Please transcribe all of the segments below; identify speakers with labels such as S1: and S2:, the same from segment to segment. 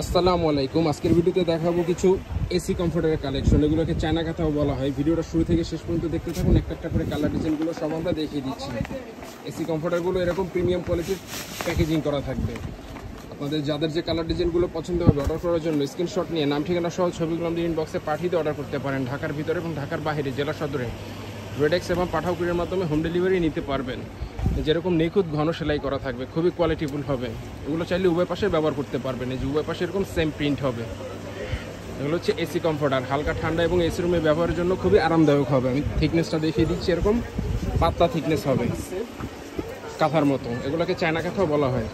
S1: আসসালামু আলাইকুম। আজকের ভিডিওতে দেখাবো কিছু এসি কমফোর্টারের কালেকশন। এগুলোকে চায়না কাঁথাও বলা হয়। ভিডিওটা শুরু থেকে শেষ পর্যন্ত দেখতে থাকুন। একটা একটা করে কালার ডিজাইনগুলো সব আমরা দেখিয়ে দিচ্ছি। এসি কমফোর্টারগুলো এরকম প্রিমিয়াম কোয়ালিটির প্যাকেজিং করা থাকবে। আপনাদের যাদের যে কালার ডিজাইনগুলো পছন্দ হবে অর্ডার করার জন্য স্ক্রিনশট নিয়ে নাম ঠিকানা সহ ছবিগুলো আমাদের ইনবক্সে পাঠিয়ে অর্ডার করতে পারেন। ঢাকার ভিতরে এবং ঢাকার বাইরে জেলা সদরে রেডেক্স এবং পাঠাও কুরিয়ার মাধ্যমে হোম ডেলিভারি নিতে পারবেন। যেরকম নিখুঁত ঘন সেলাই করা থাকবে, খুবই কোয়ালিটিফুল হবে। এগুলো চাইলে উভয় পাশে ব্যবহার করতে পারবেন। এই যে উভয় পাশে এরকম সেম প্রিন্ট হবে। এগুলো হচ্ছে এসি কমফোর্টার, হালকা ঠান্ডা এবং এসি রুমে ব্যবহারের জন্য খুবই আরামদায়ক হবে। আমি থিকনেসটা দেখিয়ে দিচ্ছি, এরকম পাতলা থিকনেস হবে কাঁথার মতো। এগুলোকে চায়না কাঁথাও বলা হয়।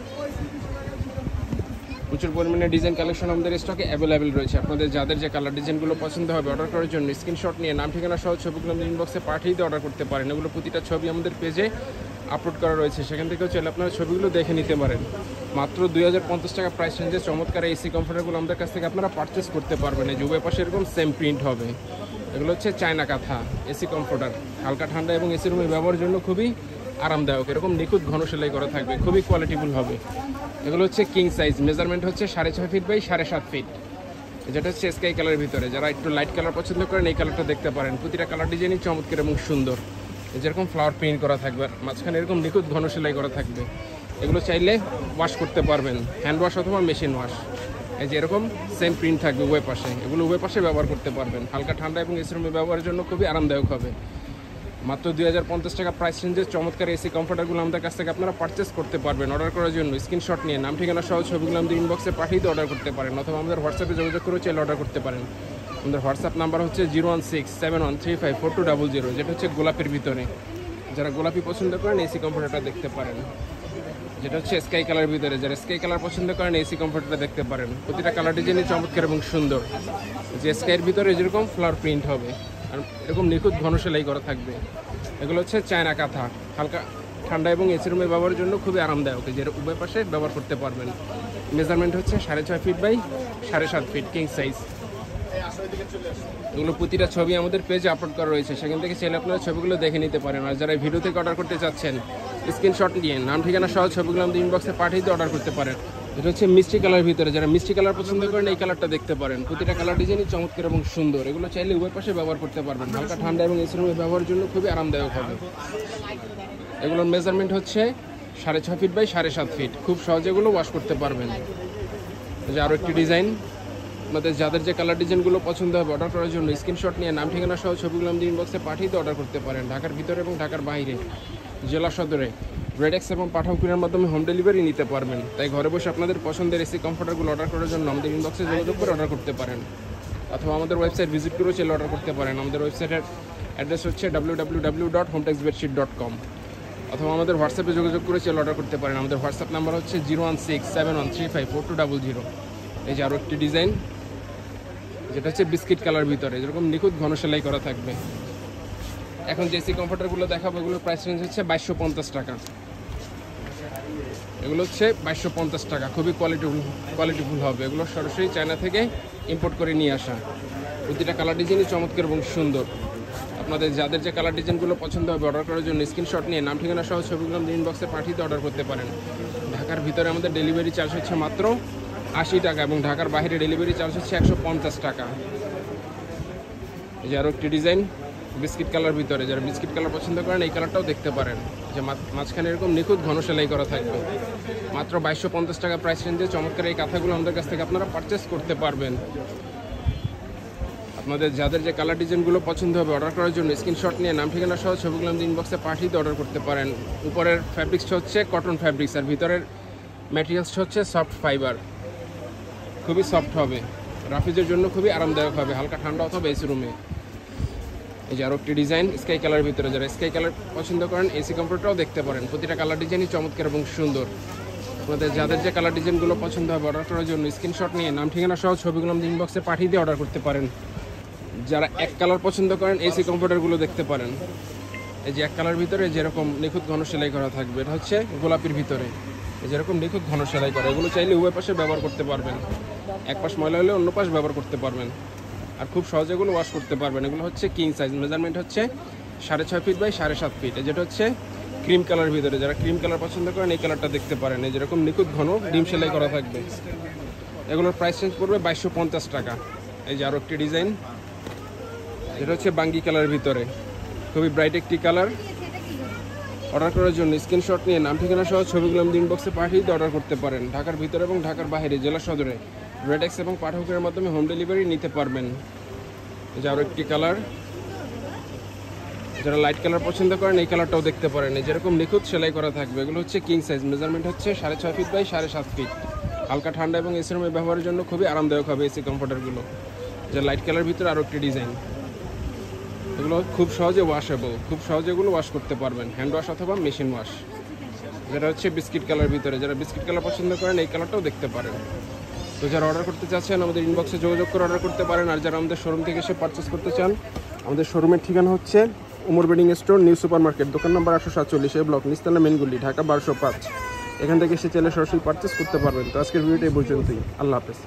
S1: প্রচুর পরিমাণে ডিজাইন কালেকশন আমাদের স্টকে অ্যাভেলেবেল রয়েছে। আপনাদের যাদের যে কালার ডিজাইনগুলো পছন্দ হবে অর্ডার করার জন্য স্ক্রিনশট নিয়ে নাম ঠিকানা সহ ছবিগুলো আমাদের ইনবক্সে পাঠিয়ে অর্ডার করতে পারেন। এগুলো প্রতিটা ছবি আমাদের পেজে আপলোড করা রয়েছে, সেখান থেকেও চাইলে আপনারা ছবিগুলো দেখে নিতে পারেন। মাত্র 2050 টাকা প্রাইস রেঞ্জে চমৎকার এসি কমফোর্টারগুলো আমাদের কাছ থেকে আপনারা পারচেস করতে পারবেন। এই উভয় পাশে এরকম সেম প্রিন্ট হবে। এগুলো হচ্ছে চায়না কাঁথা এসি কমফোর্টার, হালকা ঠান্ডা এবং এসি রুমে ব্যবহারের জন্য খুবই আরামদায়ক। এরকম নিখুঁত ঘন সেলাই করা থাকবে, খুবই কোয়ালিটিফুল হবে। এগুলো হচ্ছে কিং সাইজ, মেজারমেন্ট হচ্ছে 6.5 ফিট বাই 7.5 ফিট। যেটা হচ্ছে স্কাই কালারের ভিতরে। যারা একটু লাইট কালার পছন্দ করেন এই কালারটা দেখতে পারেন। প্রতিটা কালার ডিজাইনই চমৎকার এবং সুন্দর। যেরকম ফ্লাওয়ার প্রিন্ট করা থাকবে, মাঝখানে এরকম নিখুঁত ঘন সেলাই করা থাকবে। এগুলো চাইলে ওয়াশ করতে পারবেন, হ্যান্ড ওয়াশ অথবা মেশিন ওয়াশ। এই যে এরকম সেম প্রিন্ট থাকবে উভয় পাশে। এগুলো উভয় পাশে ব্যবহার করতে পারবেন। হালকা ঠান্ডা এবং এসি রুমে ব্যবহারের জন্য খুবই আরামদায়ক হবে। মাত্র 2050 টাকা প্রাইস রেঞ্জের চমৎকার এসি কমফোর্টারগুলো আমাদের কাছ থেকে আপনারা পারচেস করতে পারবেন। অর্ডার করার জন্য স্ক্রিনশট নিয়ে নাম ঠিকানা সহ ছবিগুলো আমাদের ইনবক্সে পাঠিয়ে অর্ডার করতে পারেন, অথবা আমাদের হোয়াটসঅ্যাপে যোগাযোগ করে চাইলে অর্ডার করতে পারেন। আমাদের হোয়াটসঅ্যাপ নাম্বার হচ্ছে 01671354200, যেটা হচ্ছে গোলাপের ভিতরে। যারা গোলাপি পছন্দ করেন এসি কমফোর্টারটা দেখতে পারেন। যেটা হচ্ছে স্কাই কালার ভিতরে, যারা স্কাই কালার পছন্দ করেন এসি কমফোর্টারটা দেখতে পারেন। প্রতিটা কালার ডিজাইনই চমৎকার এবং সুন্দর। যে স্কাইয়ের ভিতরে যেরকম ফ্লাওয়ার প্রিন্ট হবে আর এরকম নিখুঁত ঘন সেলাই করা থাকবে। এগুলো হচ্ছে চায়না কাঁথা, হালকা ঠান্ডা এবং এসি রুমে ব্যবহারের জন্য খুবই আরামদায়ক। যে উভয় পাশে ব্যবহার করতে পারবেন। মেজারমেন্ট হচ্ছে 6.5 feet by 7.5 feet, king size. এগুলো প্রতিটা ছবি আমাদের পেজে আপলোড করা রয়েছে, সেখান থেকে চাইলে আপনারা ছবিগুলো দেখে নিতে পারেন। আর যারা ভিডিও থেকে অর্ডার করতে চাচ্ছেন স্ক্রিনশট নিয়ে নাম ঠিকানা সহ ছবিগুলো আমাদের ইনবক্সে পাঠিয়ে অর্ডার করতে পারেন। এটা হচ্ছে মিষ্টি কালার ভিতরে। যারা মিষ্টি কালার পছন্দ করেন এই কালারটা দেখতে পারেন। প্রতিটা কালার ডিজাইনই চমৎকার এবং সুন্দর। এগুলো চাইলে উভয় পাশে ব্যবহার করতে পারবেন। হালকা ঠান্ডা এবং এসি রুমে ব্যবহারের জন্য খুবই আরামদায়ক হবে। এগুলোর মেজারমেন্ট হচ্ছে 6.5 ফিট বাই 7.5 ফিট। খুব সহজে এগুলো ওয়াশ করতে পারবেন। যে আরও একটি ডিজাইন, আমাদের যাদের যে কালার ডিজাইনগুলো পছন্দ হবে অর্ডার করার জন্য স্ক্রিনশট নিয়ে নাম ঠিকানা সহ ছবিগুলো আমাদের ইনবক্সে পাঠিয়ে অর্ডার করতে পারেন। ঢাকার ভিতরে এবং ঢাকার বাইরে জেলা সদরে রেডেক্স এবং পাঠাও কুরিয়ার মাধ্যমে হোম ডেলিভারি নিতে পারবেন। তাই ঘরে বসে আপনাদের পছন্দের এসি কমফোর্টারগুলো অর্ডার করার জন্য আমাদের ইনবক্সে যোগাযোগ করে অর্ডার করতে পারেন, অথবা আমাদের ওয়েবসাইট ভিজিট করেও চাইলে অর্ডার করতে পারেন। আমাদের ওয়েবসাইটের অ্যাড্রেস হচ্ছে www.hometexbedsheet.com, অথবা আমাদের হোয়াটসঅ্যাপে যোগাযোগ করে চাইলে অর্ডার করতে পারেন। আমাদের হোয়াটসঅ্যাপ নাম্বার হচ্ছে 01671354200। এই যে আরও একটি ডিজাইন, যেটা হচ্ছে বিস্কিট কালার ভিতরে, যেরকম নিখুঁত ঘন সেলাই করা থাকবে। এখন যে এসি কমফোর্টারগুলো দেখাবো এগুলোর প্রাইস রেঞ্জ হচ্ছে 2250 টাকা। এগুলো হচ্ছে 2250 টাকা, খুবই কোয়ালিটিফুল হবে। এগুলো সরাসরি চায়না থেকে ইম্পোর্ট করে নিয়ে আসা। প্রতিটা কালার ডিজাইনই চমৎকার এবং সুন্দর। আপনাদের যাদের যে কালার ডিজাইনগুলো পছন্দ হবে অর্ডার করার জন্য স্ক্রিনশট নিয়ে নাম ঠিকানা সহ ছবিগুলো আমাদের ইনবক্সে পাঠিয়ে অর্ডার করতে পারেন। ঢাকার ভিতরে আমাদের ডেলিভারি চার্জ হচ্ছে মাত্র 80 টাকা এবং ঢাকার বাইরে ডেলিভারি চার্জ হচ্ছে 150 টাকা। এই যে আরও একটি ডিজাইন বিস্কিট কালার ভিতরে। যারা বিস্কিট কালার পছন্দ করেন এই কালারটাও দেখতে পারেন। যে মাঝখানে এরকম নিখুঁত ঘন সেলাই করা থাকবে। মাত্র 2250 টাকা প্রাইস রেঞ্জে চমৎকার এই কাঁথাগুলো আমাদের কাছ থেকে আপনারা পারচেস করতে পারবেন। আপনাদের যাদের যে কালার ডিজাইনগুলো পছন্দ হবে অর্ডার করার জন্য স্ক্রিনশট নিয়ে নাম ঠিকানা সহ ছবিগুলো আমাদের ইনবক্সে পাঠিয়ে অর্ডার করতে পারেন। উপরের ফ্যাব্রিক্সটা হচ্ছে কটন ফ্যাব্রিক্স আর ভিতরের ম্যাটেরিয়ালসটা হচ্ছে সফট ফাইবার। খুবই সফট হবে, রাফিজের জন্য খুবই আরামদায়ক হবে, হালকা ঠান্ডা অথবা এসি রুমে। এই যে আরও একটি ডিজাইন স্কাই কালার ভিতরে। যারা স্কাই কালার পছন্দ করেন এসি কমফোর্টারটাও দেখতে পারেন। প্রতিটা কালার ডিজাইনই চমৎকার এবং সুন্দর। আপনাদের যাদের যে কালার ডিজাইনগুলো পছন্দ হবে অর্ডার করার জন্য স্ক্রিনশট নিয়ে নাম ঠিকানা সহ ছবিগুলো আমাদের ইনবক্সে পাঠিয়ে অর্ডার করতে পারেন। যারা এক কালার পছন্দ করেন এসি কমফোর্টারগুলো দেখতে পারেন। এই যে এক কালার ভিতরে যেরকম নিখুঁত ঘন সেলাই করা থাকবে, এটা হচ্ছে গোলাপির ভিতরে। যেরকম নিখুঁত ঘন সেলাই করা, এগুলো চাইলে উভয় পাশে ব্যবহার করতে পারবেন। এক পাশ ময়লা হলে অন্য পাশ ব্যবহার করতে পারবেন। আর খুব সহজে এগুলো ওয়াশ করতে পারবেন। এগুলো হচ্ছে কিং সাইজ, মেজারমেন্ট হচ্ছে 6.5 ফিট বাই 7.5 ফিট। যেটা হচ্ছে ক্রিম কালার ভিতরে। যারা ক্রিম কালার পছন্দ করেন এই কালারটা দেখতে পারেন। এই যেরকম নিখুঁত ঘন ডিম সেলাই করা থাকবে। এগুলোর প্রাইস চেঞ্জ পড়বে 2250 টাকা। এই যে আরও একটি ডিজাইন, যেটা হচ্ছে বাঙ্গি কালারের ভিতরে, খুবই ব্রাইট একটি কালার। অর্ডার করার জন্য স্ক্রিনশট নিয়ে নাম ঠিকানা সহ ছবিগুলো আমাদের ইনবক্সে পাঠিয়ে দিয়ে অর্ডার করতে পারেন। ঢাকার ভিতরে এবং ঢাকার বাইরে জেলা সদরে রেডেক্স এবং পাঠকের মাধ্যমে হোম ডেলিভারি নিতে পারবেন। এই যে আরও একটি কালার, যারা লাইট কালার পছন্দ করেন এই কালারটাও দেখতে পারেন। যেরকম নিখুঁত সেলাই করা থাকবে। এগুলো হচ্ছে কিং সাইজ, মেজারমেন্ট হচ্ছে 6.5 ফিট বাই 7.5 ফিট। হালকা ঠান্ডা এবং এসি রুমে ব্যবহারের জন্য খুবই আরামদায়ক হবে এসি কমফোর্টারগুলো। যে লাইট কালার ভিতরে আরও একটি ডিজাইন, এগুলো খুব সহজে ওয়াশেবল, খুব সহজে এগুলো ওয়াশ করতে পারবেন, হ্যান্ড ওয়াশ অথবা মেশিন ওয়াশ। যেটা হচ্ছে বিস্কিট কালার ভিতরে, যারা বিস্কিট কালার পছন্দ করেন এই কালারটাও দেখতে পারেন। তো যারা অর্ডার করতে চাচ্ছেন আমাদের ইনবক্সে যোগাযোগ করে অর্ডার করতে পারেন। আর যারা আমাদের শোরুম থেকে এসে পারচেস করতে চান, আমাদের শোরুমের ঠিকানা হচ্ছে Umar bedding store, new super market, দোকান নম্বর 847, ব্লক নিস্তানা মেনগুলি, ঢাকা 1205। এখান থেকে এসে চাইলে সরাসরি পারচেস করতে পারবেন। তো আজকের ভিডিওটা এই পর্যন্তই। আল্লাহ হাফেজ।